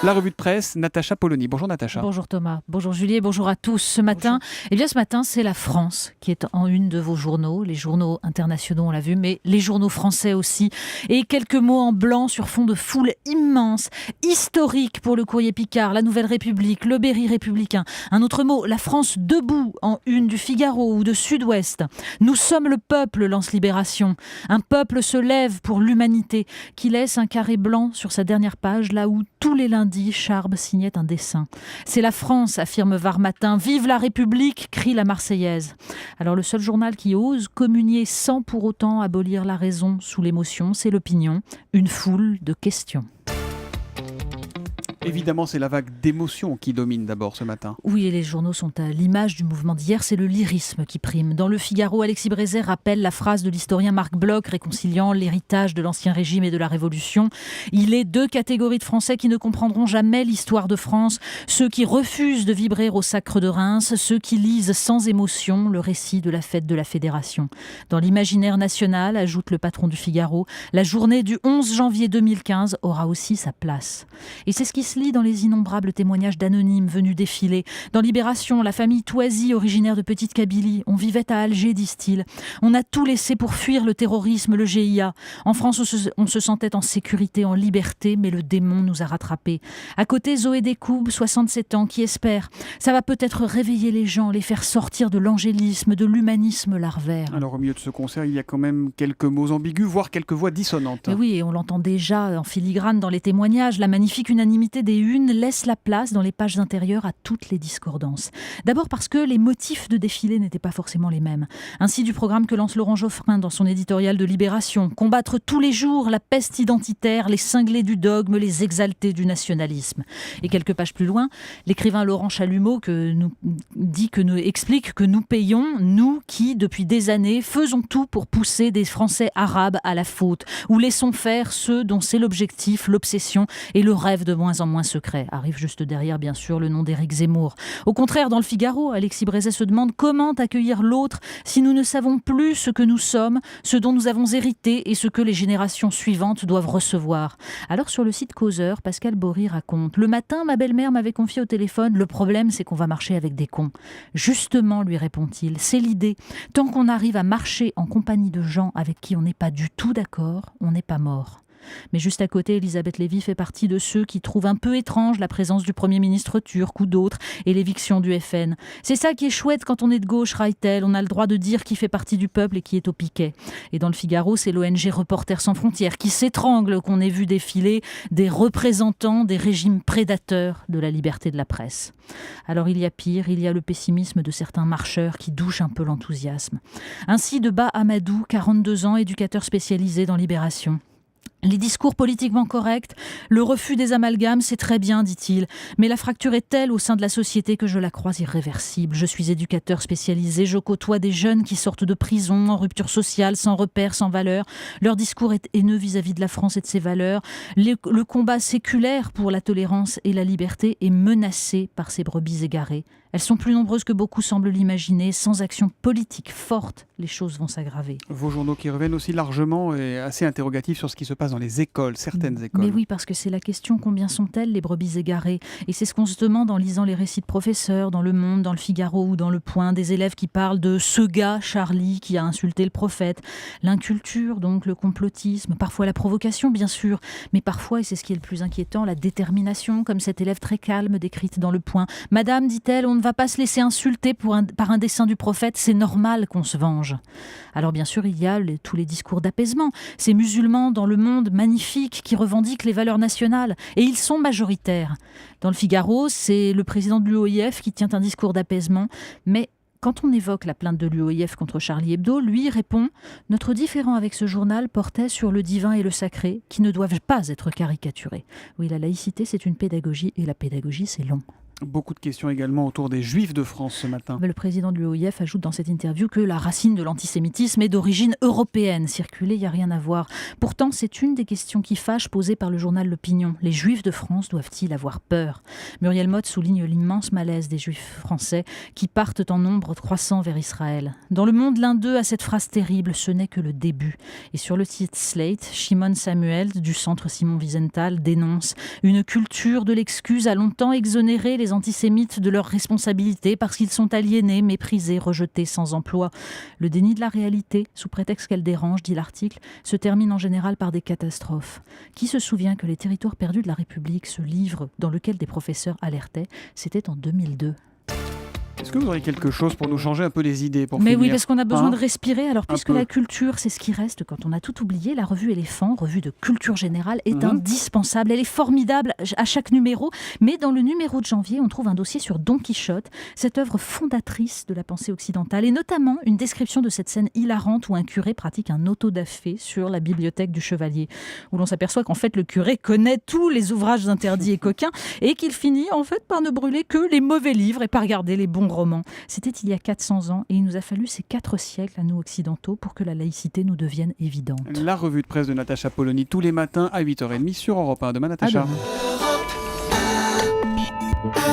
La revue de presse, Natacha Polony. Bonjour Natacha. Bonjour Thomas, bonjour Julie et bonjour à tous. Ce matin, ce matin, c'est la France qui est en une de vos journaux. Les journaux internationaux, on l'a vu, mais les journaux français aussi. Et quelques mots en blanc sur fond de foule immense, historique pour le Courrier Picard, la Nouvelle République, le Berry républicain. Un autre mot, la France debout en une du Figaro ou de Sud-Ouest. Nous sommes le peuple, lance Libération. Un peuple se lève pour l'humanité qui laisse un carré blanc sur sa dernière page, là où tous les lundis, Charb signait un dessin. C'est la France, affirme Var Matin. Vive la République, crie la Marseillaise. Alors le seul journal qui ose communier sans pour autant abolir la raison sous l'émotion, c'est l'opinion. Une foule de questions. Évidemment, c'est la vague d'émotions qui domine d'abord ce matin. Oui, et les journaux sont à l'image du mouvement d'hier, c'est le lyrisme qui prime. Dans le Figaro, Alexis Brézet rappelle la phrase de l'historien Marc Bloch réconciliant l'héritage de l'Ancien Régime et de la Révolution. Il est deux catégories de Français qui ne comprendront jamais l'histoire de France. Ceux qui refusent de vibrer au sacre de Reims, ceux qui lisent sans émotion le récit de la fête de la Fédération. Dans l'imaginaire national, ajoute le patron du Figaro, la journée du 11 janvier 2015 aura aussi sa place. Et c'est ce qui se lit dans les innombrables témoignages d'anonymes venus défiler. Dans Libération, la famille Toisy, originaire de Petite Kabylie, on vivait à Alger, disent-ils. On a tout laissé pour fuir le terrorisme, le GIA. En France, on se sentait en sécurité, en liberté, mais le démon nous a rattrapés. À côté, Zoé Découb, 67 ans, qui espère. Ça va peut-être réveiller les gens, les faire sortir de l'angélisme, de l'humanisme larvaire. Alors au milieu de ce concert, il y a quand même quelques mots ambigus, voire quelques voix dissonantes. Et oui, et on l'entend déjà en filigrane dans les témoignages. La magnifique unanimité des unes laisse la place dans les pages intérieures à toutes les discordances. D'abord parce que les motifs de défilé n'étaient pas forcément les mêmes. Ainsi du programme que lance Laurent Geoffrin dans son éditorial de Libération. Combattre tous les jours la peste identitaire, les cinglés du dogme, les exaltés du nationalisme. Et quelques pages plus loin, l'écrivain Laurent Chalumeau explique que nous payons, nous qui, depuis des années, faisons tout pour pousser des Français arabes à la faute, ou laissons faire ceux dont c'est l'objectif, l'obsession et le rêve de moins en moins secret. Arrive juste derrière, bien sûr, le nom d'Éric Zemmour. Au contraire, dans le Figaro, Alexis Brézet se demande comment accueillir l'autre si nous ne savons plus ce que nous sommes, ce dont nous avons hérité et ce que les générations suivantes doivent recevoir. Alors, sur le site Causeur, Pascal Bory raconte « Le matin, ma belle-mère m'avait confié au téléphone, le problème, c'est qu'on va marcher avec des cons. » Justement, lui répond-il, c'est l'idée. Tant qu'on arrive à marcher en compagnie de gens avec qui on n'est pas du tout d'accord, on n'est pas mort. Mais juste à côté, Elisabeth Lévy fait partie de ceux qui trouvent un peu étrange la présence du Premier ministre turc ou d'autres et l'éviction du FN. C'est ça qui est chouette quand on est de gauche, raille-t-elle. On a le droit de dire qui fait partie du peuple et qui est au piquet. Et dans le Figaro, c'est l'ONG Reporters sans frontières qui s'étrangle qu'on ait vu défiler des représentants des régimes prédateurs de la liberté de la presse. Alors il y a pire, il y a le pessimisme de certains marcheurs qui douchent un peu l'enthousiasme. Ainsi de Ba Amadou, 42 ans, éducateur spécialisé dans Libération. Les discours politiquement corrects, le refus des amalgames, c'est très bien, dit-il. Mais la fracture est telle au sein de la société que je la crois irréversible. Je suis éducateur spécialisé, je côtoie des jeunes qui sortent de prison, en rupture sociale, sans repères, sans valeurs. Leur discours est haineux vis-à-vis de la France et de ses valeurs. Le combat séculaire pour la tolérance et la liberté est menacé par ces brebis égarées. Elles sont plus nombreuses que beaucoup semblent l'imaginer. Sans action politique forte, les choses vont s'aggraver. Vos journaux qui reviennent aussi largement et assez interrogatifs sur ce qui se passe dans les écoles, certaines écoles. Mais oui, parce que c'est la question, combien sont-elles les brebis égarées ? Et c'est ce qu'on se demande en lisant les récits de professeurs dans Le Monde, dans Le Figaro ou dans Le Point, des élèves qui parlent de ce gars, Charlie, qui a insulté le prophète. L'inculture, donc, le complotisme, parfois la provocation, bien sûr, mais parfois, et c'est ce qui est le plus inquiétant, la détermination, comme cette élève très calme décrite dans Le Point. « Madame, dit-elle, on ne va pas se laisser insulter par un dessein du prophète, c'est normal qu'on se venge. » Alors bien sûr, il y a tous les discours d'apaisement. Ces musulmans dans le monde magnifiques qui revendiquent les valeurs nationales. Et ils sont majoritaires. Dans le Figaro, c'est le président de l'UOIF qui tient un discours d'apaisement. Mais quand on évoque la plainte de l'UOIF contre Charlie Hebdo, lui répond « Notre différend avec ce journal portait sur le divin et le sacré qui ne doivent pas être caricaturés. » Oui, la laïcité, c'est une pédagogie et la pédagogie, c'est long. Beaucoup de questions également autour des Juifs de France ce matin. Le président de l'OIF ajoute dans cette interview que la racine de l'antisémitisme est d'origine européenne. Circuler, il n'y a rien à voir. Pourtant, c'est une des questions qui fâche posée par le journal L'Opinion. Les Juifs de France doivent-ils avoir peur ? Muriel Motte souligne l'immense malaise des Juifs français qui partent en nombre croissant vers Israël. Dans Le Monde, l'un d'eux a cette phrase terrible, ce n'est que le début. Et sur le site Slate, Shimon Samuel du centre Simon Wiesenthal dénonce une culture de l'excuse a longtemps exonéré les antisémites de leurs responsabilités parce qu'ils sont aliénés, méprisés, rejetés, sans emploi. Le déni de la réalité, sous prétexte qu'elle dérange, dit l'article, se termine en général par des catastrophes. Qui se souvient que Les Territoires perdus de la République, ce livre dans lequel des professeurs alertaient, c'était en 2002. Est-ce que vous auriez quelque chose pour nous changer un peu les idées pour Mais finir ? oui, parce qu'on a besoin de respirer. Alors, puisque peu. la culture, c'est ce qui reste quand on a tout oublié, la revue Éléphant, revue de culture générale, est indispensable. Elle est formidable à chaque numéro. Mais dans le numéro de janvier, on trouve un dossier sur Don Quichotte, cette œuvre fondatrice de la pensée occidentale, et notamment une description de cette scène hilarante où un curé pratique un autodafé sur la bibliothèque du Chevalier, où l'on s'aperçoit qu'en fait, le curé connaît tous les ouvrages interdits et coquins, et qu'il finit en fait par ne brûler que les mauvais livres et par garder les bons romans. C'était il y a 400 ans et il nous a fallu ces 4 siècles à nous occidentaux pour que la laïcité nous devienne évidente. La revue de presse de Natacha Polony tous les matins à 8h30 sur Europe 1. Demain, Natacha. À demain.